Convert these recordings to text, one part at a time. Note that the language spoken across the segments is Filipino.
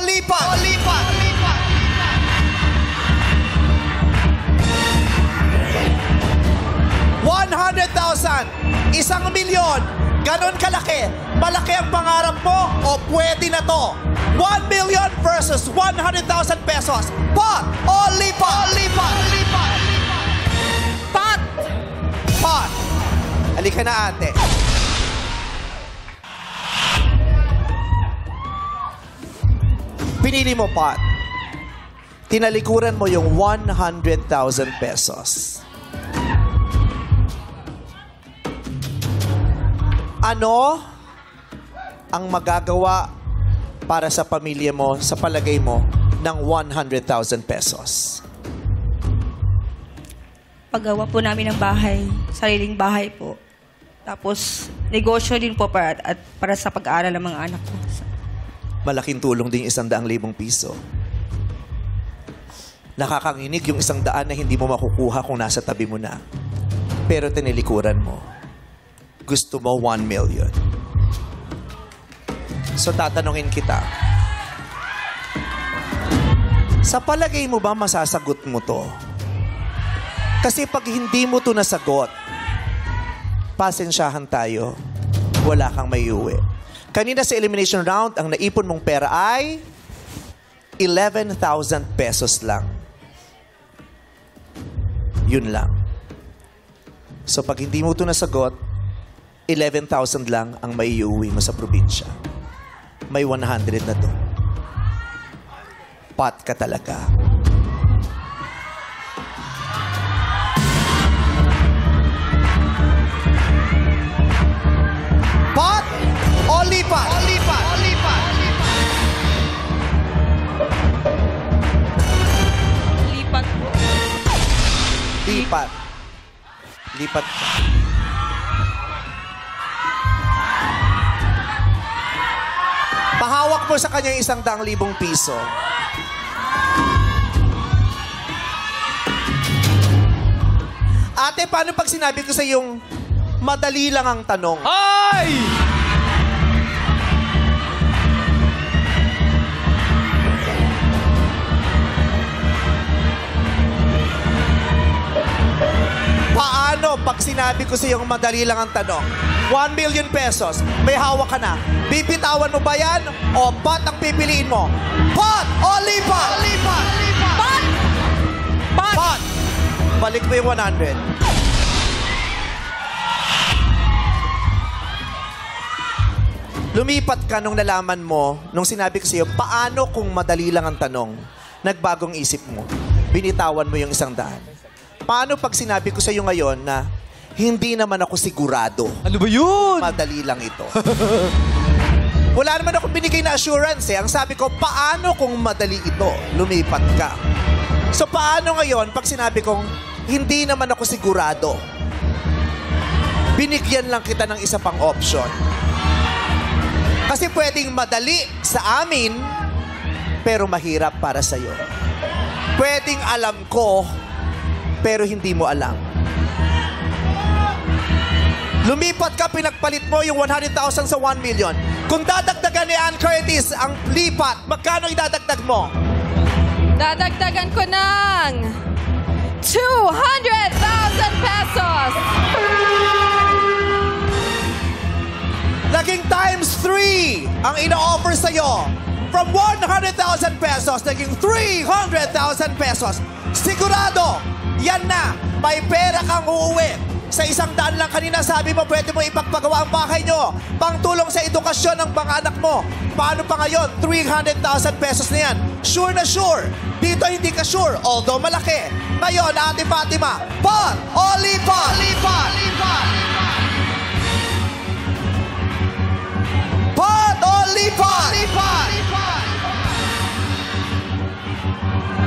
lipat? O lipat? 100,000. 1,000,000. Ganon kalaki. Malaki ang pangarap mo o pwede na to? 1 million versus 100,000 pesos. Pot o lipat? Pot! Pot. Halika na, ate. Pinili mo pot. Tinalikuran mo yung 100,000 pesos. Ano ang magagawa para sa pamilya mo, sa palagay mo, ng 100,000 pesos? Paggawa po namin ng bahay, sariling bahay po. Tapos, negosyo din po para sa pag-aaral ng mga anak ko. Malaking tulong din yung 100,000 piso. Nakakanginig yung 100 na hindi mo makukuha kung nasa tabi mo na. Pero tinilikuran mo. Gusto mo 1 million. So tatanungin kita. Sa palagay mo ba masasagot mo to? Kasi pag hindi mo to nasagot, pasensyahan tayo, wala kang maiuwi. Kanina sa elimination round, ang naipon mong pera ay 11,000 pesos lang. Yun lang. So pag hindi mo to nasagot, 11,000 lang ang maiuwi mo sa probinsya. May 100 na to. Pot ka talaga. Pot o lipat? Lipat po. Lipat. Lipat ka. Pahawak mo sa kanya 100,000 piso. Ate, paano pag sinabi ko sa yung madali lang ang tanong? Ay! Paano pag sinabi ko sa yung madali lang ang tanong? 1 million pesos, may hawak ka na. Bibitawan mo ba yan o pot ang pipiliin mo? Pot o lipat? Pot! Pot! Pot! Balik mo yung 100. Lumipat ka nung nalaman mo, nung sinabi ko sa iyo, paano kung madali lang ang tanong? Nagbagong isip mo. Binitawan mo yung 100. Paano pag sinabi ko sa iyo ngayon na hindi naman ako sigurado? Ano ba yun? Madali lang ito. Wala naman akong binigay na assurance eh. Ang sabi ko, paano kung madali ito? Lumipat ka. So paano ngayon pag sinabi kong hindi naman ako sigurado? Binigyan lang kita ng isa pang option. Kasi pwedeng madali sa amin, pero mahirap para sa'yo. Pwedeng alam ko, pero hindi mo alam. Lumipat ka, pinagpalit mo yung 100,000 sa 1 million. Kung dadagdagan ni Ann Curtis ang lipat, magkano idadagdag mo? Dadagdagan ko ng 200,000 pesos! Naging times 3 ang ina-offer sa'yo. From 100,000 pesos, naging 300,000 pesos. Sigurado, yan na. May pera kang uuwi. Sa 100 lang kanina, sabi mo, pwede mo ipagpagawa ang bahay nyo. Pangtulong sa edukasyon ng mga anak mo. Paano pa ngayon? 300,000 pesos na yan. Sure na sure. Dito hindi ka sure, although malaki. Ngayon, Ate Fatima, pot o lipat? Pot o lipat?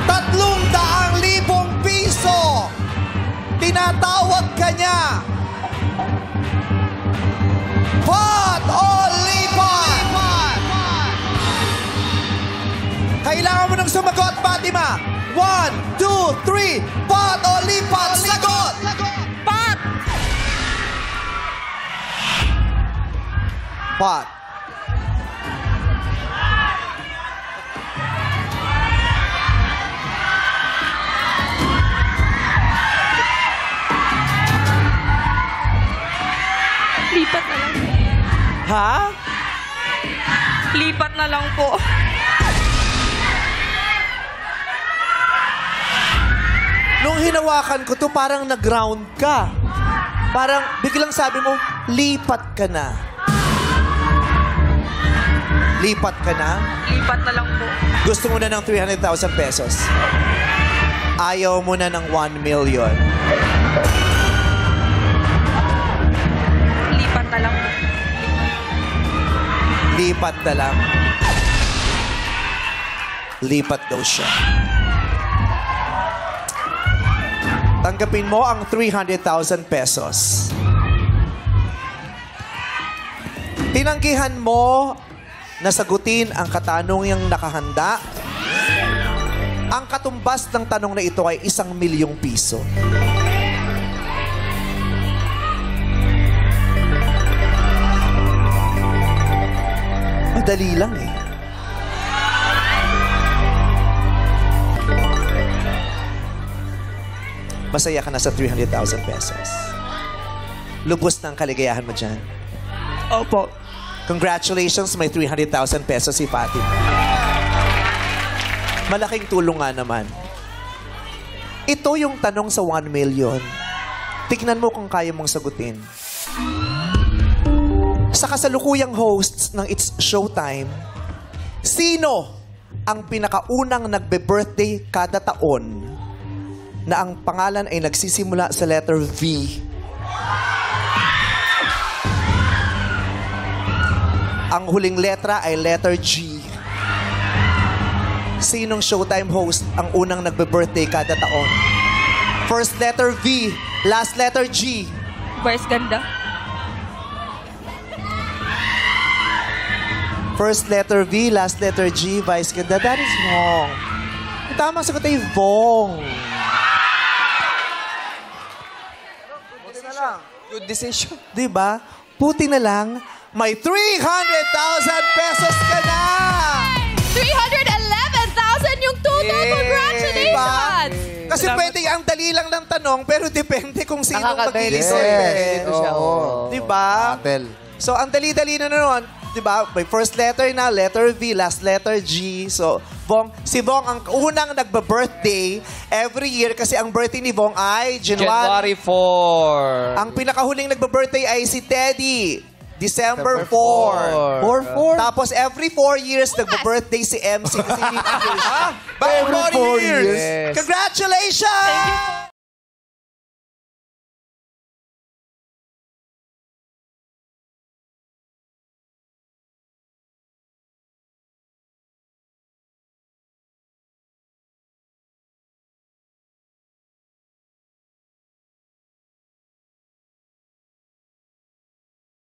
300,000 piso. Tinatawag ka niya. Pot o lipat? Kailangan mo nang sumagot, Fatima. 1, 2, 3. Pot o lipat? Sagot! Pot! Pot. Ha? Lipat na lang po. Nung hinawakan ko to, parang nag-ground ka. Parang biglang sabi mo, lipat ka na. Lipat ka na? Lipat na lang po. Gusto mo na ng 300,000 pesos. Ayaw mo na ng 1 million. Lipat na lang po. Lipat na lang. Lipat daw siya. Tanggapin mo ang 300,000 pesos. Tinanggihan mo na sagutin ang katanungang nakahanda. Ang katumbas ng tanong na ito ay 1,000,000 piso. Madali lang eh. Masaya ka na sa 300,000 pesos. Lubos ng kaligayahan mo dyan. Opo. Congratulations, may 300,000 pesos si Fatima. Malaking tulong nga naman. Ito yung tanong sa 1 million. Tignan mo kung kaya mong sagutin. Sa kasalukuyang hosts ng It's Showtime, sino ang pinakaunang nagbe-birthday kada taon na ang pangalan ay nagsisimula sa letter V? Ang huling letra ay letter G. Sinong Showtime host ang unang nagbe-birthday kada taon? First letter V, last letter G. Vice ganda. First letter V, last letter G, vice ganda. That is wrong. Ang tamang sagot ay Vong. Good decision. Diba? Puti na lang, may 300,000 pesos ka na! 311,000 yung total! Yay! Congratulations! Kasi pwede ang dali lang ng tanong, pero depende kung sino Nakaka-delight. mag-iisip. Ito siya, oo. Diba? Battle. So, ang dali-dali na naman, diba? May first letter na, letter V, last letter G. So, Vong, si Vong ang unang nagba-birthday every year kasi ang birthday ni Vong ay January 4. Ang pinakahuling nagba-birthday ay si Teddy. December 4. 4. Tapos every 4 years nagba-birthday si MC kasi hindi Every 4 years. Congratulations!